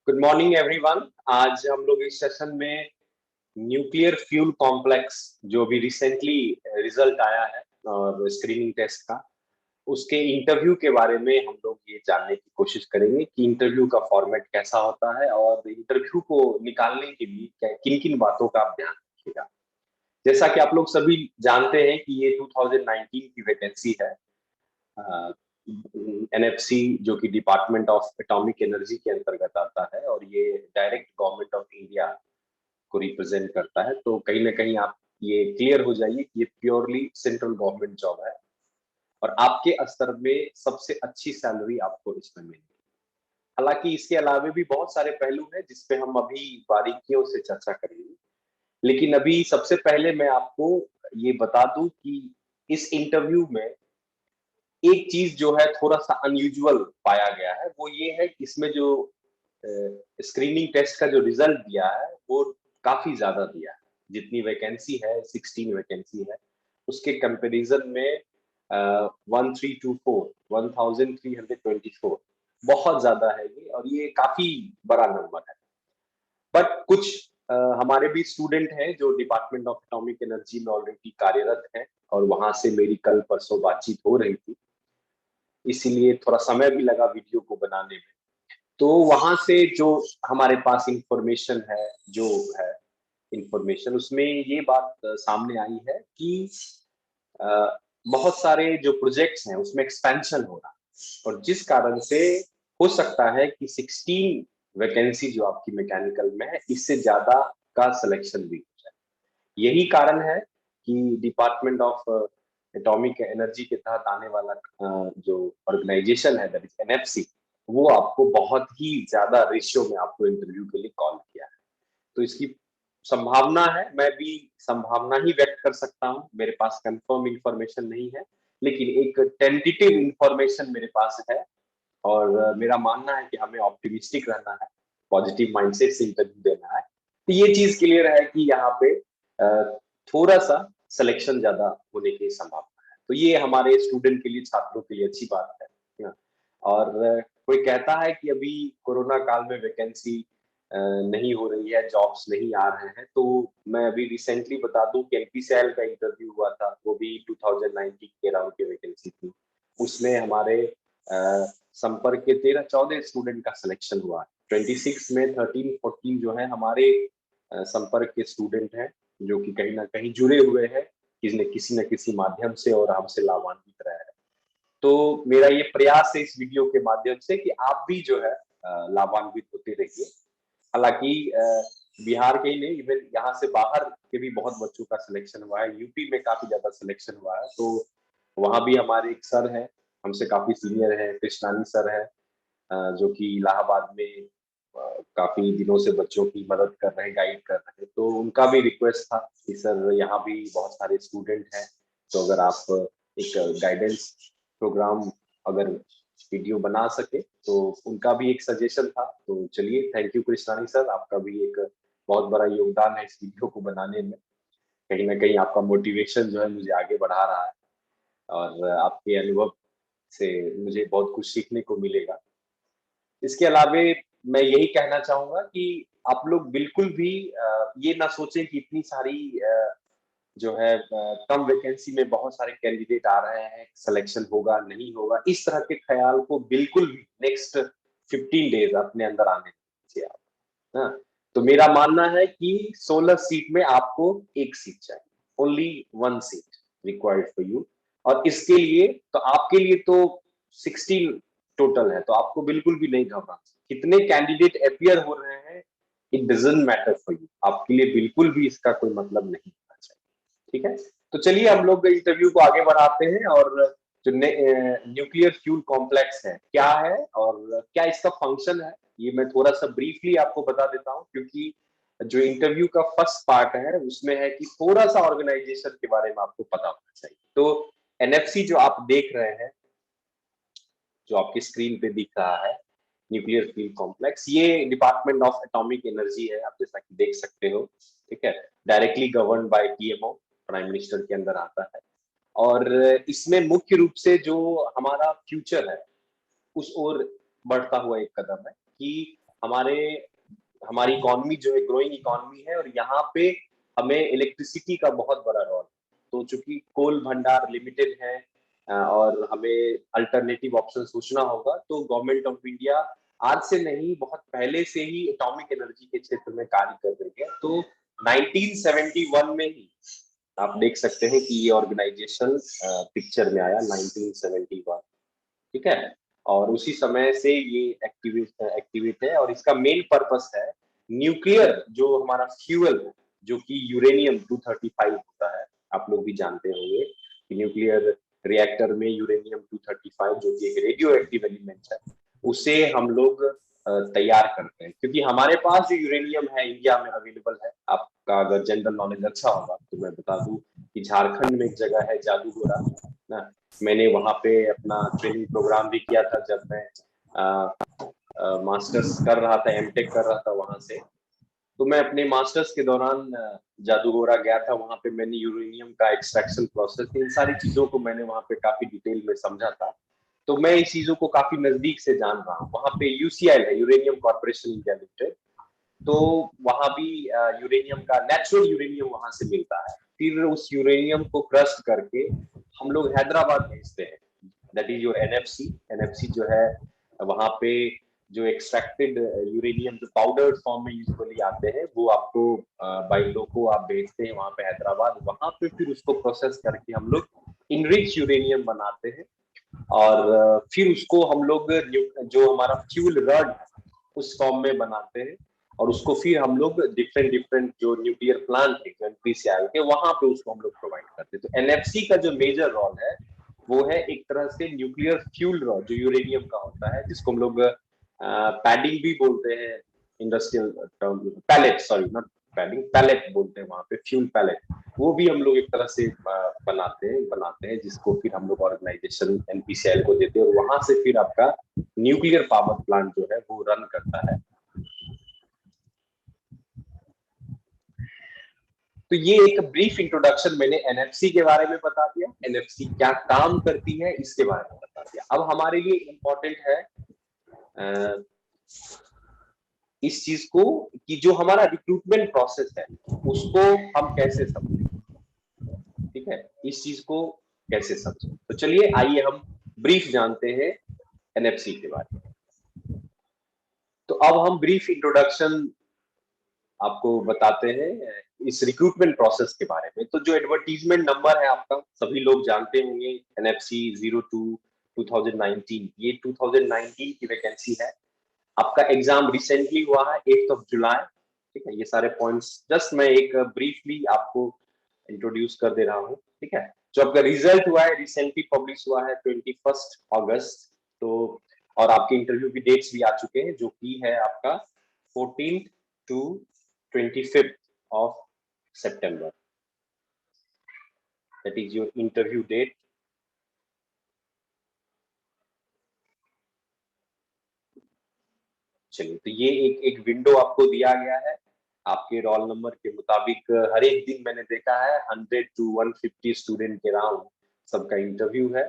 Good morning everyone. आज हम लोग इस सेशन में न्यूक्लियर फ्यूल कॉम्प्लेक्स जो भी रिसेंटली रिजल्ट आया है और स्क्रीनिंग टेस्ट का उसके इंटरव्यू के बारे में हम लोग ये जानने की कोशिश करेंगे कि इंटरव्यू का फॉर्मेट कैसा होता है और इंटरव्यू को निकालने के लिए किन किन बातों का आप ध्यान रखिएगा। जैसा कि आप लोग सभी जानते हैं कि ये 2019 की वैकेंसी है। एनएफसी जो कि डिपार्टमेंट ऑफ एटॉमिक एनर्जी के अंतर्गत आता है और ये डायरेक्ट गवर्नमेंट ऑफ इंडिया को रिप्रेजेंट करता है। तो कहीं ना कहीं आप ये क्लियर हो जाइए कि ये प्योरली सेंट्रल गवर्नमेंट जॉब है और आपके स्तर में सबसे अच्छी सैलरी आपको इसमें मिलेगी। हालांकि इसके अलावा भी बहुत सारे पहलू हैं जिसपे हम अभी बारीकियों से चर्चा करेंगे, लेकिन अभी सबसे पहले मैं आपको ये बता दूं कि इस इंटरव्यू में एक चीज जो है थोड़ा सा अनयूजुअल पाया गया है, वो ये है कि इसमें जो स्क्रीनिंग टेस्ट का जो रिजल्ट दिया है वो काफी ज्यादा दिया है। जितनी वैकेंसी है 16 वैकेंसी है, उसके कंपैरिजन में 1324 बहुत ज्यादा है ये, और ये काफी बड़ा नंबर है। बट कुछ हमारे भी स्टूडेंट हैं जो डिपार्टमेंट ऑफ एटॉमिक एनर्जी में ऑलरेडी कार्यरत हैं और वहां से मेरी कल परसों बातचीत हो रही थी, इसीलिए थोड़ा समय भी लगा वीडियो को बनाने में। तो वहां से जो हमारे पास इंफॉर्मेशन है, जो है इंफॉर्मेशन, उसमें ये बात सामने आई है कि अ, बहुत सारे जो प्रोजेक्ट्स हैं उसमें एक्सपेंशन हो रहा है और जिस कारण से हो सकता है कि 16 वैकेंसी जो आपकी मैकेनिकल में है इससे ज्यादा का सिलेक्शन भी हो जाए। यही कारण है कि डिपार्टमेंट ऑफ एटॉमिक एनर्जी के तहत आने वाला जो ऑर्गेनाइजेशन है दैट इज एनएफसी, वो आपको बहुत ही ज्यादा रेशियो में आपको इंटरव्यू के लिए कॉल किया है। तो इसकी संभावना है, मैं भी संभावना ही व्यक्त कर सकता हूँ, मेरे पास कंफर्म इंफॉर्मेशन नहीं है, लेकिन एक टेंटेटिव इंफॉर्मेशन मेरे पास है। और मेरा मानना है कि हमें ऑप्टिमिस्टिक रहना है, पॉजिटिव माइंडसेट से इंटरव्यू देना है। तो ये चीज क्लियर है कि यहाँ पे थोड़ा सा सिलेक्शन ज्यादा होने की संभावना है। तो ये हमारे स्टूडेंट के लिए, छात्रों के लिए अच्छी बात है। और कोई कहता है कि अभी कोरोना काल में वैकेंसी नहीं हो रही है, जॉब्स नहीं आ रहे हैं, तो मैं अभी रिसेंटली बता दूं कि एनपीसीएल का इंटरव्यू हुआ था, वो भी 2019 के राउंड की वैकेंसी थी। उसमें हमारे संपर्क के 13-14 स्टूडेंट का सिलेक्शन हुआ। 26 में 13-14 जो है हमारे संपर्क के स्टूडेंट हैं जो कि कहीं ना कहीं जुड़े हुए हैं किसी न किसी माध्यम से और हमसे लाभान्वित रहे हैं। तो मेरा ये प्रयास है इस वीडियो के माध्यम से कि आप भी जो है लाभान्वित होते रहिए। हालांकि बिहार के ही नहीं, इवन यहाँ से बाहर के भी बहुत बच्चों का सिलेक्शन हुआ है, यूपी में काफी ज्यादा सिलेक्शन हुआ है। तो वहां भी हमारे एक सर है, हमसे काफी सीनियर है, कृष्णानी सर है, जो कि इलाहाबाद में काफी दिनों से बच्चों की मदद कर रहे हैं, गाइड कर रहे हैं। तो उनका भी रिक्वेस्ट था कि सर यहाँ भी बहुत सारे स्टूडेंट हैं, तो अगर आप एक गाइडेंस प्रोग्राम अगर वीडियो बना सके, तो उनका भी एक सजेशन था। तो चलिए, थैंक यू कृष्णानी सर, आपका भी एक बहुत बड़ा योगदान है इस वीडियो को बनाने में। कहीं ना कहीं आपका मोटिवेशन जो है मुझे आगे बढ़ा रहा है और आपके अनुभव से मुझे बहुत कुछ सीखने को मिलेगा। इसके अलावे मैं यही कहना चाहूंगा कि आप लोग बिल्कुल भी ये ना सोचें कि इतनी सारी जो है कम वैकेंसी में बहुत सारे कैंडिडेट आ रहे हैं, सिलेक्शन होगा नहीं होगा, इस तरह के ख्याल को बिल्कुल भी नेक्स्ट 15 डेज अपने अंदर आने दीजिए आप। हाँ, तो मेरा मानना है कि 16 सीट में आपको एक सीट चाहिए, only one seat required for you. और इसके लिए तो आपके लिए तो 16 टोटल है, तो आपको बिल्कुल भी नहीं घबराना। कितने कैंडिडेट अपियर हो रहे हैं, it doesn't matter for you, आपके लिए बिल्कुल भी इसका कोई मतलब नहीं होना चाहिए। ठीक है, तो चलिए हम लोग इंटरव्यू को आगे बढ़ाते हैं। और जो न्यूक्लियर फ्यूल कॉम्प्लेक्स है क्या है और क्या इसका फंक्शन है, ये मैं थोड़ा सा ब्रीफली आपको बता देता हूँ, क्योंकि जो इंटरव्यू का फर्स्ट पार्ट है उसमें है कि थोड़ा सा ऑर्गेनाइजेशन के बारे में आपको पता होना चाहिए। तो एनएफसी जो आप देख रहे हैं, जो आपकी स्क्रीन पे दिख रहा है, न्यूक्लियर फ्यूल कॉम्प्लेक्स, ये डिपार्टमेंट ऑफ एटॉमिक एनर्जी है, आप जैसा कि देख सकते हो। ठीक है, directly govern by PMO, prime minister के अंदर आता है। और इसमें मुख्य रूप से जो हमारा फ्यूचर है उस ओर बढ़ता हुआ एक कदम है कि हमारी इकोनॉमी जो है ग्रोइंग इकोनॉमी है, और यहाँ पे हमें इलेक्ट्रिसिटी का बहुत बड़ा रोल। तो चूंकि कोल भंडार लिमिटेड है और हमें अल्टरनेटिव ऑप्शन सोचना होगा, तो गवर्नमेंट ऑफ इंडिया आज से नहीं बहुत पहले से ही एटॉमिक एनर्जी के क्षेत्र में कार्य कर रही है। तो 1971 में ही आप देख सकते हैं कि ये ऑर्गेनाइजेशन पिक्चर में आया 1971, ठीक है। और उसी समय से ये एक्टिवेट है, और इसका मेन पर्पस है न्यूक्लियर जो हमारा फ्यूल है, जो कि यूरेनियम 235 होता है। आप लोग भी जानते होंगे कि न्यूक्लियर रिएक्टर में यूरेनियम 235 जो कि एक रेडियो एक्टिव एलिमेंट है, उसे हम लोग तैयार करते हैं। क्योंकि हमारे पास जो यूरेनियम है इंडिया में अवेलेबल है, आपका अगर जनरल नॉलेज अच्छा होगा तो मैं बता दूं कि झारखंड में एक जगह है जादूगोड़ा ना। मैंने वहां पे अपना ट्रेनिंग प्रोग्राम भी किया था जब मैं मास्टर्स कर रहा था, एमटेक कर रहा था वहां से। तो मैं अपने मास्टर्स के दौरान जादूगोड़ा गया था। वहां पे मैंने यूरेनियम का एक्सट्रैक्शन प्रोसेस, इन सारी चीजों को मैंने वहां पे काफी डिटेल में समझा था। तो मैं इस चीजों को काफी नजदीक से जान रहा हूँ। वहां पे यूसीएल है, यूरेनियम कॉर्पोरेशन इंडिया लिमिटेड। तो वहां भी यूरेनियम का नेचुरल यूरेनियम वहां से मिलता है। फिर उस यूरेनियम को क्रश करके हम लोग हैदराबाद भेजते हैं, that is your NFC. NFC जो है वहां पे जो एक्सट्रैक्टेड यूरेनियम जो पाउडर फॉर्म में यूजुअली आते हैं, वो आपको बाई लोको आप भेजते हैं वहां पे हैदराबाद। वहां पे फिर उसको प्रोसेस करके हम लोग इनरिच यूरेनियम बनाते हैं, और फिर उसको हम लोग जो हमारा फ्यूल रॉड उस फॉर्म में बनाते हैं, और उसको फिर हम लोग डिफरेंट डिफरेंट जो न्यूक्लियर प्लांट है एनपीसीआई के, वहां पे उसको हम लोग प्रोवाइड करते हैं। तो एनएफसी का जो मेजर रोल है वो है एक तरह से न्यूक्लियर फ्यूल रॉड जो यूरेनियम का होता है, जिसको हम लोग पैडिंग भी बोलते हैं, industrial term pallet, sorry not padding, pallet बोलते हैं वहां पे, फ्यूल पैलेट। वो भी हम लोग एक तरह से बनाते हैं जिसको फिर हम लोग ऑर्गेनाइजेशन एनपीसीएल को देते हैं, और वहां से फिर आपका न्यूक्लियर पावर प्लांट जो है वो रन करता है। तो ये एक ब्रीफ इंट्रोडक्शन मैंने एनएफसी के बारे में बता दिया, एनएफसी क्या काम करती है इसके बारे में बता दिया। अब हमारे लिए इम्पोर्टेंट है इस चीज को कि जो हमारा रिक्रूटमेंट प्रोसेस है उसको हम कैसे समझें, ठीक है, इस चीज को कैसे समझें। तो चलिए आइए हम ब्रीफ जानते हैं एनएफसी के बारे में। तो अब हम ब्रीफ इंट्रोडक्शन आपको बताते हैं इस रिक्रूटमेंट प्रोसेस के बारे में। तो जो एडवर्टीजमेंट नंबर है आपका सभी लोग जानते होंगे, एनएफसी 02 2019, ये 2019 की वैकेंसी है। आपका एग्जाम रिसेंटली हुआ है 8 जुलाई, ठीक है। ये सारे पॉइंट्स जस्ट मैं एक ब्रीफली आपको इंट्रोड्यूस कर दे रहा हूँ, ठीक है। जो आपका रिजल्ट हुआ है रिसेंटली पब्लिश हुआ है 21 अगस्त। तो और आपके इंटरव्यू की डेट्स भी आ चुके हैं, जो की है आपका 14 to 25 of September. That is your interview date. चलिए, तो ये एक विंडो आपको दिया गया है आपके रोल नंबर के मुताबिक। हर एक दिन मैंने देखा है 100 to 150 स्टूडेंट के राउंड सबका इंटरव्यू है।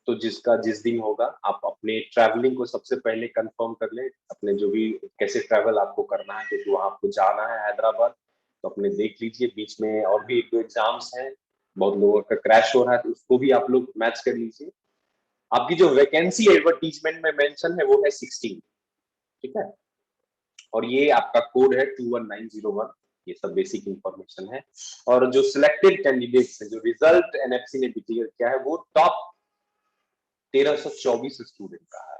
तो जिसका जिस दिन होगा आप अपने ट्रैवलिंग को सबसे पहले कंफर्म कर ले, अपने जो भी कैसे ट्रैवल आपको करना है, क्योंकि वहां आपको जाना है हैदराबाद। तो अपने देख लीजिए, बीच में और भी एक दो एग्जाम्स हैं, बहुत लोगों का क्रैश हो रहा है, तो उसको भी आप लोग मैच कर लीजिए। आपकी जो वैकेंसी एडवर्टीजमेंट में मेंशन है वो है 16, ठीक है। और ये आपका कोड है 21901। ये सब बेसिक इंफॉर्मेशन है। और जो सिलेक्टेड कैंडिडेट्स है, जो रिजल्ट एनएफसी ने डिक्लेयर किया है, वो टॉप 1324 स्टूडेंट का है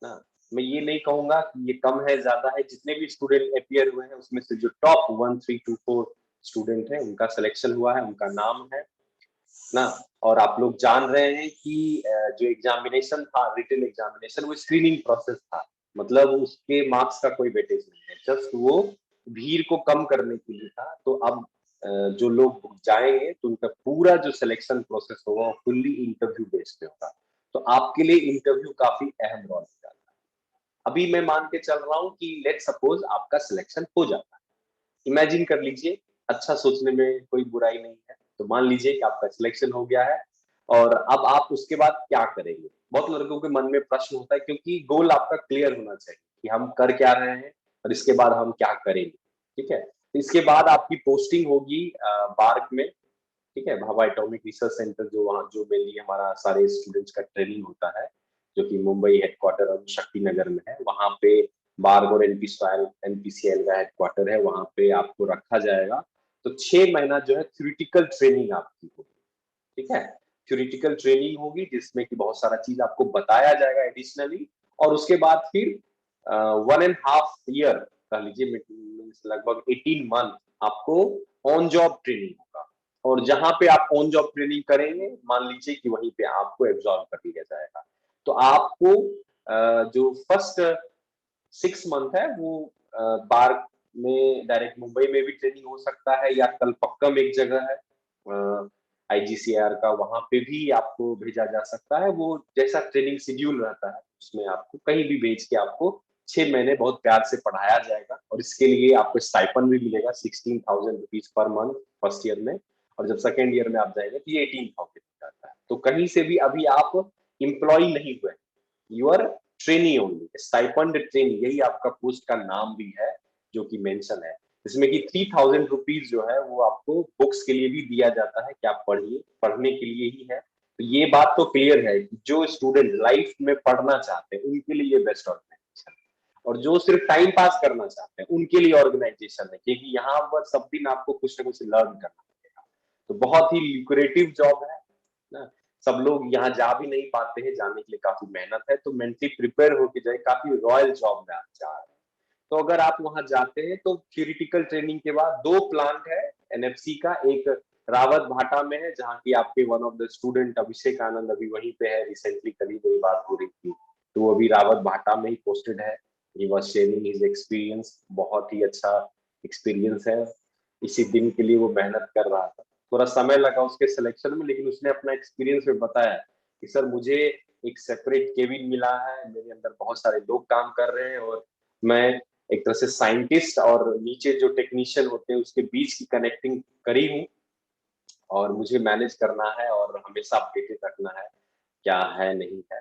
ना। मैं ये नहीं कहूंगा कि ये कम है ज्यादा है, जितने भी स्टूडेंट अपियर हुए हैं उसमें से जो टॉप 1324 स्टूडेंट है उनका सिलेक्शन हुआ है, उनका नाम है ना। और आप लोग जान रहे हैं कि जो एग्जामिनेशन था, रिटन एग्जामिनेशन, वो स्क्रीनिंग प्रोसेस था। मतलब उसके मार्क्स का कोई वेटेज नहीं है, जस्ट वो भीड़ को कम करने के लिए था। तो अब जो लोग जाएंगे तो उनका पूरा जो सिलेक्शन प्रोसेस होगा वो फुल्ली इंटरव्यू बेस्ड पे होगा। तो आपके लिए इंटरव्यू काफी अहम रोल निकालता है। अभी मैं मान के चल रहा हूँ कि लेट सपोज आपका सिलेक्शन हो जाता है, इमेजिन कर लीजिए, अच्छा सोचने में कोई बुराई नहीं है। तो मान लीजिए कि आपका सिलेक्शन हो गया है, और अब आप उसके बाद क्या करेंगे। बहुत लड़कों के मन में प्रश्न होता है, क्योंकि गोल आपका क्लियर होना चाहिए। कि हम कर क्या रहे हैं और इसके बाद हम क्या करेंगे। ठीक है, तो इसके बाद आपकी पोस्टिंग होगी बार्क में। ठीक है, भाभा एटॉमिक रिसर्च सेंटर, जो वहाँ जो मेनली हमारा सारे स्टूडेंट्स का ट्रेनिंग होता है, जो कि मुंबई हेडक्वार्टर और शक्ति नगर में है, वहाँ पे बार्ग और एनपीसीएल का हेडक्वार्टर है, वहाँ पे आपको रखा जाएगा। तो 6 महीना जो है थ्योरेटिकल ट्रेनिंग आपकी होगी। ठीक है, थ्योरेटिकल ट्रेनिंग होगी जिसमें कि बहुत सारा चीज आपको बताया जाएगा एडिशनली, और उसके बाद फिर 1.5 ईयर कह लीजिए, लगभग 18 मंथ आपको ऑन जॉब ट्रेनिंग होगा। और जहां पे आप ऑन जॉब ट्रेनिंग करेंगे, मान लीजिए कि वहीं पे आपको एब्जॉर्ब कर लिया जाएगा। तो आपको जो फर्स्ट 6 मंथ है वो बार में डायरेक्ट मुंबई में भी ट्रेनिंग हो सकता है, या कलपक्कम एक जगह है आईजीसीआर का, वहां पे भी आपको भेजा जा सकता है। वो जैसा ट्रेनिंग शेड्यूल रहता है उसमें आपको कहीं भी भेज के आपको 6 महीने बहुत प्यार से पढ़ाया जाएगा, और इसके लिए आपको स्टाइपन भी मिलेगा 16,000 rupees per month first year में। और जब सेकेंड ईयर में आप जाएंगे तो ये 18,000 जाता है। तो कहीं से भी अभी आप इम्प्लॉय नहीं हुए, you are trainee only, stipend trainee, यही आपका पोस्ट का नाम भी है जो कि मेंशन है। इसमें कि 3,000 रुपीज जो है वो आपको बुक्स के लिए भी दिया जाता है कि आप पढ़िए, पढ़ने के लिए ही है। तो ये बात तो क्लियर है कि जो स्टूडेंट लाइफ में पढ़ना चाहते हैं उनके लिए ये बेस्ट ऑर्गेनाइजेशन है, और जो सिर्फ टाइम पास करना चाहते हैं उनके लिए ऑर्गेनाइजेशन है, क्योंकि यहाँ पर सब दिन आपको कुछ ना कुछ लर्न करना पड़ेगा। तो बहुत ही लिक्रेटिव जॉब है ना, सब लोग यहाँ जा भी नहीं पाते हैं, जाने के लिए काफी मेहनत है, तो मेंटली प्रिपेयर होके जाए, काफी रॉयल जॉब में आप जा रहे हैं। तो अगर आप वहां जाते हैं तो थियोरिटिकल ट्रेनिंग के बाद 2 प्लांट है एनएफसी का, एक रावत भाटा में है जहाँ की आपके one of the student Abhishek Anand अभी वहीं पे है, रिसेंटली करीब मेरी बात हो रही थी, तो वो अभी रावत भाटा में ही पोस्टेड है। He was sharing his experience, बहुत ही अच्छा एक्सपीरियंस है। इसी दिन के लिए वो मेहनत कर रहा था, थोड़ा समय लगा उसके सिलेक्शन में, लेकिन उसने अपना एक्सपीरियंस में बताया कि सर मुझे एक सेपरेट केबिन मिला है, मेरे अंदर बहुत सारे लोग काम कर रहे हैं, और मैं एक तरह से साइंटिस्ट और नीचे जो टेक्नीशियन होते हैं उसके बीच की कनेक्टिंग करी हूँ, और मुझे मैनेज करना है और हमेशा अपडेटेड रखना है क्या है नहीं है,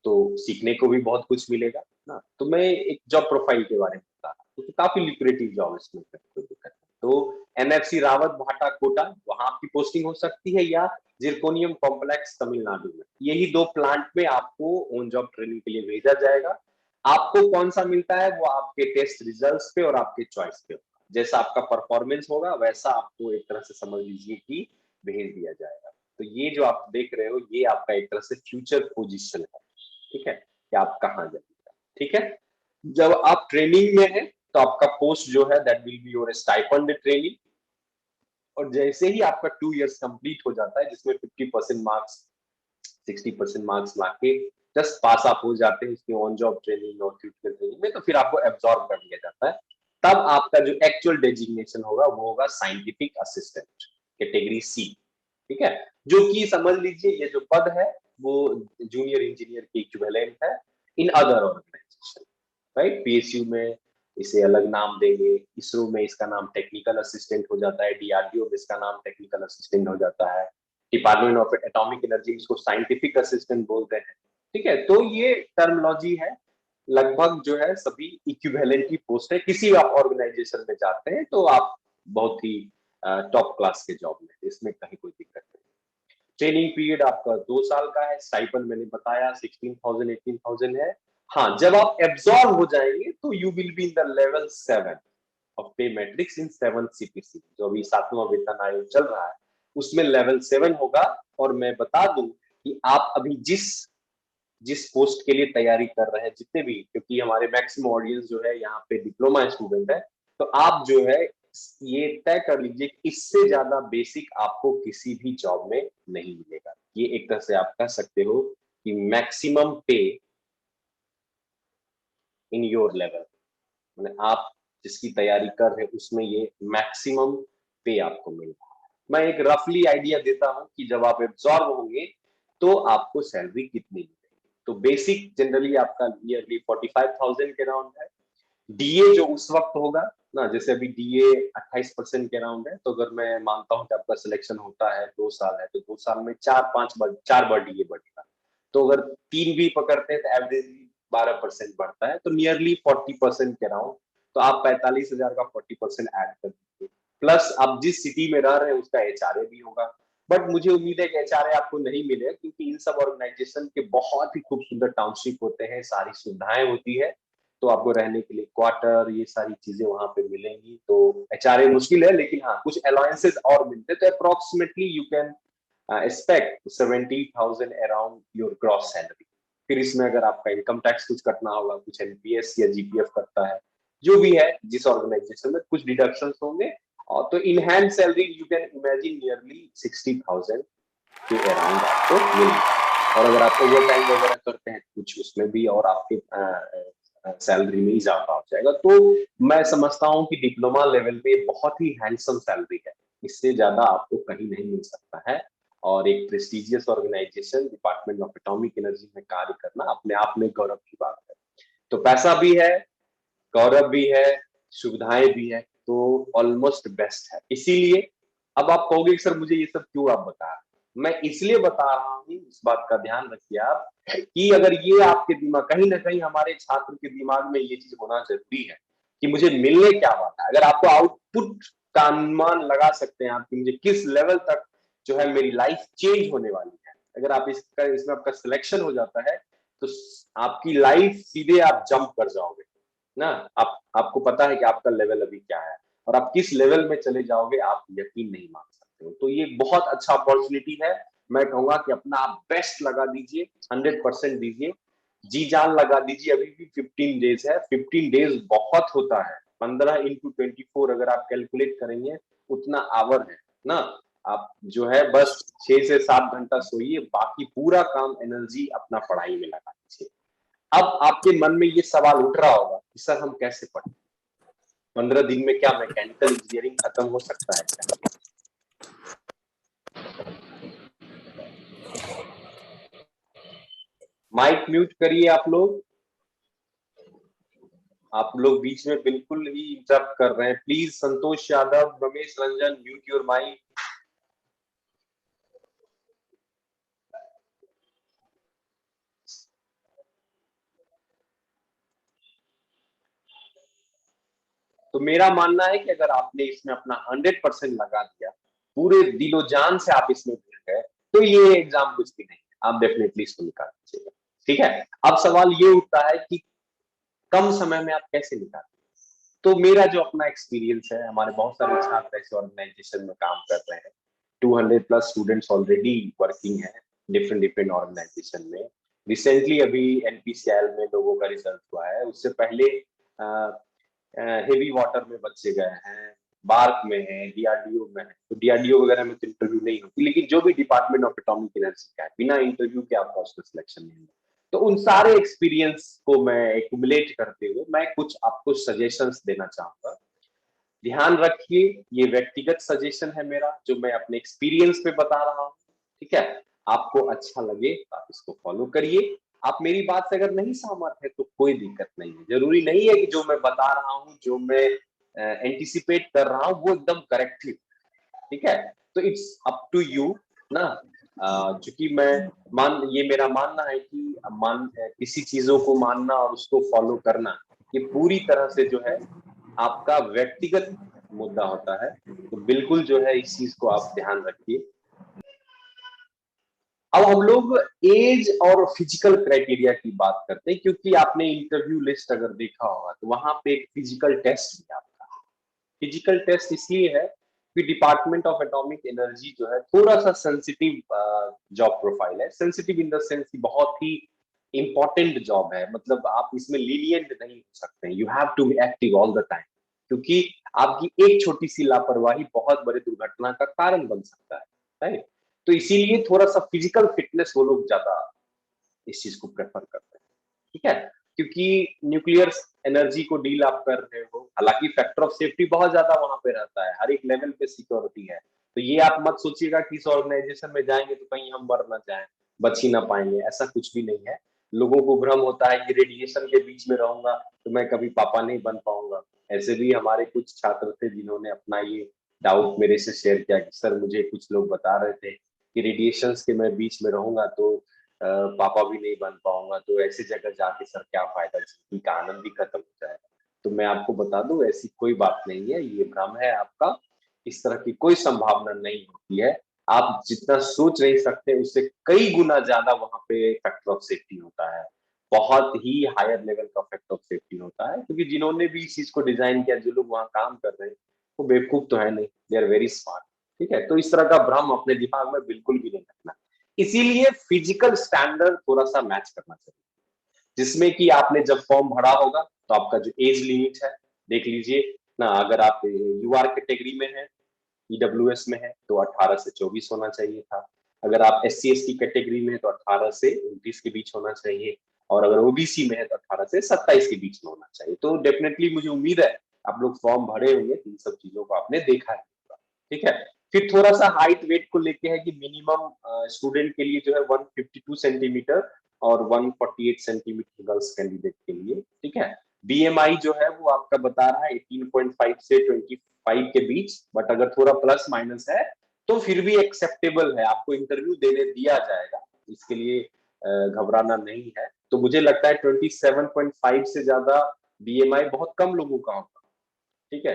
तो सीखने को भी बहुत कुछ मिलेगा ना। तो मैं एक जॉब प्रोफाइल के बारे में बता रहा हूँ, तो काफी लिक्रेटिव जॉब है, इसमें कोई दिक्कत नहीं। तो एनएफसी रावत भाटा कोटा, वहां आपकी पोस्टिंग हो सकती है, या जिरकोनियम कॉम्प्लेक्स तमिलनाडु में, यही 2 प्लांट में आपको ऑन जॉब ट्रेनिंग के लिए भेजा जाएगा। आपको कौन सा मिलता है वो आपके टेस्ट रिजल्ट्स पे और आपके चॉइस पे होगा, जैसा आपका परफॉर्मेंस होगा वैसा आपको एक तरह से समझ लीजिए कि भेज दिया जाएगा। तो ये जो आप देख रहे हो ये आपका एक तरह से फ्यूचर पोजीशन है। ठीक है, कि आप कहाँ जाएंगे। ठीक है, जब आप ट्रेनिंग में है तो आपका पोस्ट जो है that will be your stipend training, और जैसे ही आपका 2 इयर्स कंप्लीट हो जाता है, जिसमें 50% मार्क्स 60% मार्क्स लाके जस्ट पास आप हो जाते हैं इसकी ऑन जॉब ट्रेनिंग और क्रिटिकल ट्रेनिंग में, तो फिर आपको एब्जॉर्ब कर लिया जाता है। तब आपका जो एक्चुअल डेजिग्नेशन होगा वो होगा साइंटिफिक असिस्टेंट कैटेगरी सी। ठीक है, जो कि समझ लीजिए ये जो पद है वो जूनियर इंजीनियर के इक्विवेलेंट है in other organization, right. PSU में इसे अलग नाम देंगे, इसरो में इसका नाम टेक्निकल असिस्टेंट हो जाता है, डीआरडीओ में इसका नाम टेक्निकल असिस्टेंट हो जाता है, डिपार्टमेंट ऑफ एटॉमिक एनर्जी इसको साइंटिफिक असिस्टेंट बोलते हैं। ठीक है, तो ये टर्मिनोलॉजी है, लगभग जो है सभी इक्विवेलेंट की पोस्ट है। किसी आप ऑर्गेनाइजेशन में जाते हैं तो आप बहुत ही टॉप क्लास के जॉब में, इसमें कहीं कोई दिक्कत नहीं। ट्रेनिंग पीरियड आपका 2 साल का है, स्टाइपेंड मैंने बताया 16,000 18,000 है। हाँ, जब आप एब्जॉर्ब हो जाएंगे तो you will be in the level 7 of पे मैट्रिक्स इन 7th सीपीसी, जो अभी 7वां वेतन आयोग चल रहा है उसमें लेवल 7 होगा। और मैं बता दूं कि आप अभी जिस जिस पोस्ट के लिए तैयारी कर रहे हैं जितने भी, क्योंकि हमारे मैक्सिमम ऑडियंस जो है यहाँ पे डिप्लोमा स्टूडेंट है, तो आप जो है ये तय कर लीजिए कि इससे ज्यादा बेसिक आपको किसी भी जॉब में नहीं मिलेगा। ये एक तरह से आप कह सकते हो कि मैक्सिमम पे इन योर लेवल, मतलब आप जिसकी तैयारी कर रहे हैं उसमें ये मैक्सिमम पे आपको मिल रहा है। मैं एक रफली आइडिया देता हूं कि जब आप एब्जॉर्ब होंगे तो आपको सैलरी कितनी मिलेगी। तो बेसिक जनरली आपका ईयरली 45,000 के राउंड है। डीए जो उस वक्त होगा ना, जैसे अभी डीए 28% के राउंड है, तो अगर मैं मानता हूं कि आपका सिलेक्शन होता है 2 साल है, तो 2 साल में 4-5 बार 4 बार डीए बढ़ेगा। तो अगर 3 भी पकड़ते हैं तो एवरेज 12% बढ़ता है, तो नियरली 40% के अराउंड, तो आप 45,000 का 40% ऐड कर दीजिए। प्लस आप जिस सिटी में रह रहे हैं उसका एचआरए भी होगा। बट मुझे उम्मीद है कि एचआरए आपको नहीं मिले, क्योंकि इन सब ऑर्गेनाइजेशन के बहुत ही खूबसूरत टाउनशिप होते हैं, सारी सुविधाएं होती है, तो आपको रहने के लिए क्वार्टर, ये सारी चीजें वहां पे मिलेंगी। तो एचआरए मुश्किल है, लेकिन हाँ कुछ अलाउंसेस और मिलते हैं, तो approximately you can expect 70,000 around your gross salary. फिर इसमें अगर आपका इनकम टैक्स कुछ कटना होगा, कुछ एनपीएस या जीपीएफ कटता है, जो भी है जिस ऑर्गेनाइजेशन में, कुछ डिडक्शन होंगे। और तो in hand salary you can imagine nearly 60,000 के अराउंड आपको मिलेगा। और अगर आप ओवर टाइम वगैरह करते हैं कुछ, उसमें भी और आपके सैलरी में इजाफा हो जाएगा। तो मैं समझता हूँ कि डिप्लोमा लेवल पे बहुत ही हैंडसम सैलरी है, इससे ज्यादा आपको कहीं नहीं मिल सकता है। और एक prestigious organization department of atomic energy में कार्य करना अपने आप में गौरव की बात है। तो पैसा भी है, गौरव भी है, सुविधाएं भी है, तो ऑलमोस्ट बेस्ट है। इसीलिए अब आप कहोगे कि सर मुझे ये सब क्यों आप बता रहे हैं? मैं इसलिए बता रहा हूँ, इस बात का ध्यान रखिए आप, कि अगर ये आपके दिमाग, कहीं ना कहीं हमारे छात्र के दिमाग में ये चीज होना जरूरी है कि मुझे मिलने क्या वाला है। अगर आपको आउटपुट का अनुमान लगा सकते हैं आप कि मुझे किस लेवल तक जो है मेरी लाइफ चेंज होने वाली है, अगर आप इसमें आपका सिलेक्शन हो जाता है, तो आपकी लाइफ सीधे आप जंप कर जाओगे ना। आपको पता है कि आपका लेवल अभी क्या है, और आप किस लेवल में चले जाओगे आप यकीन नहीं मान सकते हो। तो ये बहुत अच्छा अपॉर्चुनिटी है। मैं कहूंगा कि अपना आप बेस्ट लगा दीजिए, 100% दीजिए, जी जान लगा दीजिए। अभी भी 15 डेज है, 15 डेज बहुत होता है। 15 इंटू 24 अगर आप कैलकुलेट करेंगे, उतना आवर है ना। आप जो है बस 6 से 7 घंटा सोइए, बाकी पूरा काम एनर्जी अपना पढ़ाई में लगा दीजिए। अब आपके मन में ये सवाल उठ रहा होगा कि सर हम कैसे पढ़ें, 15 दिन में क्या मैकेनिकल इंजीनियरिंग खत्म हो सकता है क्या? माइक म्यूट करिए आप लोग बीच में बिल्कुल ही इंटरप्ट कर रहे हैं। Please Santosh Yadav, Ramesh Ranjan, mute your mic. तो मेरा मानना है कि अगर आपने इसमें अपना 100% लगा दिया, पूरे दिलो जान से आप इसमें जुड़ गए, तो ये एग्जाम कुछ भी नहीं है, आप डेफिनेटली इसको निकाल दीजिएगा। ठीक है। अब सवाल ये उठता है कि कम समय में आप कैसे निकालें। तो मेरा जो अपना एक्सपीरियंस है, हमारे बहुत सारे छात्र ऐसे ऑर्गेनाइजेशन में काम कर रहे हैं, 200 प्लस स्टूडेंट्स ऑलरेडी वर्किंग है डिफरेंट डिफरेंट ऑर्गेनाइजेशन में। रिसेंटली अभी एनपीसीएल में लोगों का रिजल्ट हुआ है, उससे पहले हेवी वाटर में बच्चे गए हैं, बार्क में है, डीआरडीओ में है। तो डीआरडीओ वगैरह में तो इंटरव्यू नहीं होती, लेकिन जो भी डिपार्टमेंट ऑफ एटॉमिक एनर्जी का है, बिना इंटरव्यू के आपका उसमें सिलेक्शन नहीं होगा। तो उन सारे एक्सपीरियंस को मैं एक्यूमुलेट करते हुए मैं कुछ आपको सजेशंस देना चाहूंगा। ध्यान रखिए, ये व्यक्तिगत सजेशन है मेरा, जो मैं अपने एक्सपीरियंस पे बता रहा हूँ। ठीक है। आपको अच्छा लगे तो आप इसको फॉलो करिए। आप मेरी बात से अगर नहीं सहमत है तो कोई दिक्कत नहीं है। जरूरी नहीं है कि जो मैं बता रहा हूँ, जो मैं एंटिसिपेट कर रहा हूँ, वो एकदम करेक्ट ही। ठीक है। तो इट्स अप टू यू ना। चूंकि मैं ये मेरा मानना है कि किसी चीजों को मानना और उसको फॉलो करना, ये पूरी तरह से जो है आपका व्यक्तिगत मुद्दा होता है। तो बिल्कुल जो है इस चीज को आप ध्यान रखिए। अब हम लोग एज और फिजिकल क्राइटेरिया की बात करते हैं, क्योंकि आपने इंटरव्यू लिस्ट अगर देखा होगा तो वहां पे एक फिजिकल टेस्ट भी आता है। फिजिकल टेस्ट इसलिए है कि डिपार्टमेंट ऑफ एटॉमिक एनर्जी जो है थोड़ा सा सेंसिटिव जॉब प्रोफाइल है। सेंसिटिव इन द सेंस की बहुत ही इंपॉर्टेंट जॉब है, मतलब आप इसमें लीनियंट नहीं हो सकते, you have to be active all the time, क्योंकि आपकी एक छोटी सी लापरवाही बहुत बड़ी दुर्घटना का कारण बन सकता है, राइट। तो इसीलिए थोड़ा सा फिजिकल फिटनेस वो लोग ज्यादा इस चीज को प्रेफर करते हैं। ठीक है। क्योंकि न्यूक्लियर एनर्जी को डील आप कर रहे हो, हालांकि फैक्टर ऑफ सेफ्टी बहुत ज्यादा वहां पे रहता है, हर एक लेवल पे सिक्योरिटी है। तो ये आप मत सोचिएगा कि इस ऑर्गेनाइजेशन में जाएंगे तो कहीं हम मर ना जाए, बच ही ना पाएंगे, ऐसा कुछ भी नहीं है। लोगों को भ्रम होता है कि रेडिएशन के बीच में रहूंगा तो मैं कभी पापा नहीं बन पाऊंगा। ऐसे भी हमारे कुछ छात्र थे जिन्होंने अपना ये डाउट मेरे से शेयर किया कि सर मुझे कुछ लोग बता रहे थे कि रेडिएशन के मैं बीच में रहूंगा तो पापा भी नहीं बन पाऊंगा, तो ऐसी जगह जाके सर क्या फायदा, जिंदगी का आनंद भी खत्म हो जाएगा। तो मैं आपको बता दूं, ऐसी कोई बात नहीं है, ये भ्रम है आपका। इस तरह की कोई संभावना नहीं होती है। आप जितना सोच नहीं सकते उससे कई गुना ज्यादा वहां पे फैक्टर ऑफ सेफ्टी होता है। बहुत ही हायर लेवल का फैक्टर ऑफ सेफ्टी होता है, क्योंकि जिन्होंने भी इस चीज को डिजाइन किया, जो लोग वहां काम कर रहे हैं, वो बेवकूफ तो है नहीं, दे आर वेरी स्मार्ट। ठीक है, तो इस तरह का भ्रम अपने दिमाग में बिल्कुल भी नहीं रखना। इसीलिए फिजिकल स्टैंडर्ड थोड़ा सा मैच करना चाहिए, जिसमें कि आपने जब फॉर्म भरा होगा तो आपका जो एज लिमिट है, देख लीजिए ना, अगर आप यूआर कैटेगरी में है, ईडब्ल्यूएस में है, तो 18 से 24 होना चाहिए था। अगर आप एससी एसटी कैटेगरी में है तो 18 से 29 के बीच होना चाहिए, और अगर ओबीसी में है तो 18 से 27 के बीच में होना चाहिए। तो डेफिनेटली मुझे उम्मीद है आप लोग फॉर्म भरे होंगे, इन सब चीजों को आपने देखा है। ठीक है, फिर थोड़ा सा हाइट वेट को लेके है कि मिनिमम स्टूडेंट के लिए जो है 152 सेंटीमीटर और 148 सेंटीमीटर गर्ल्स कैंडिडेट के लिए। ठीक है, बीएमआई जो है वो आपका बता रहा है 18.5 से 25 के बीच, बट अगर थोड़ा प्लस माइनस है तो फिर भी एक्सेप्टेबल है, आपको इंटरव्यू देने दिया जाएगा, इसके लिए घबराना नहीं है। तो मुझे लगता है 27.5 से ज्यादा बीएमआई बहुत कम लोगों का होगा। ठीक है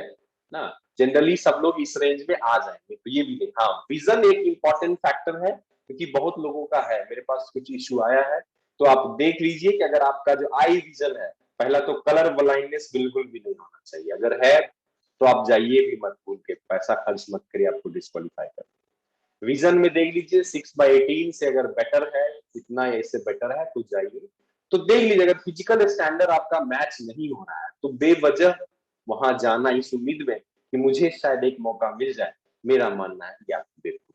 ना, जनरली सब लोग इस रेंज में आ जाएंगे, तो ये भी नहीं। हाँ, विजन एक इंपॉर्टेंट फैक्टर है, क्योंकि बहुत लोगों का है, मेरे पास कुछ इश्यू आया है, तो आप देख लीजिए कि अगर आपका जो आई विजन है, पहला तो कलर ब्लाइंडनेस बिल्कुल भी नहीं होना चाहिए, अगर है तो आप जाइए भी मत, भूल के पैसा खर्च मत करिए, आपको डिस्क्वालीफाई कर। विजन में देख लीजिए 6/18 से अगर बेटर है, इतना ऐसे बेटर है तो जाइए। तो देख लीजिए, अगर फिजिकल स्टैंडर्ड आपका मैच नहीं हो रहा है तो बेवजह वहां जाना इस उम्मीद में कि मुझे शायद एक मौका मिल जाए, मेरा मानना है कि आप बेवकूफ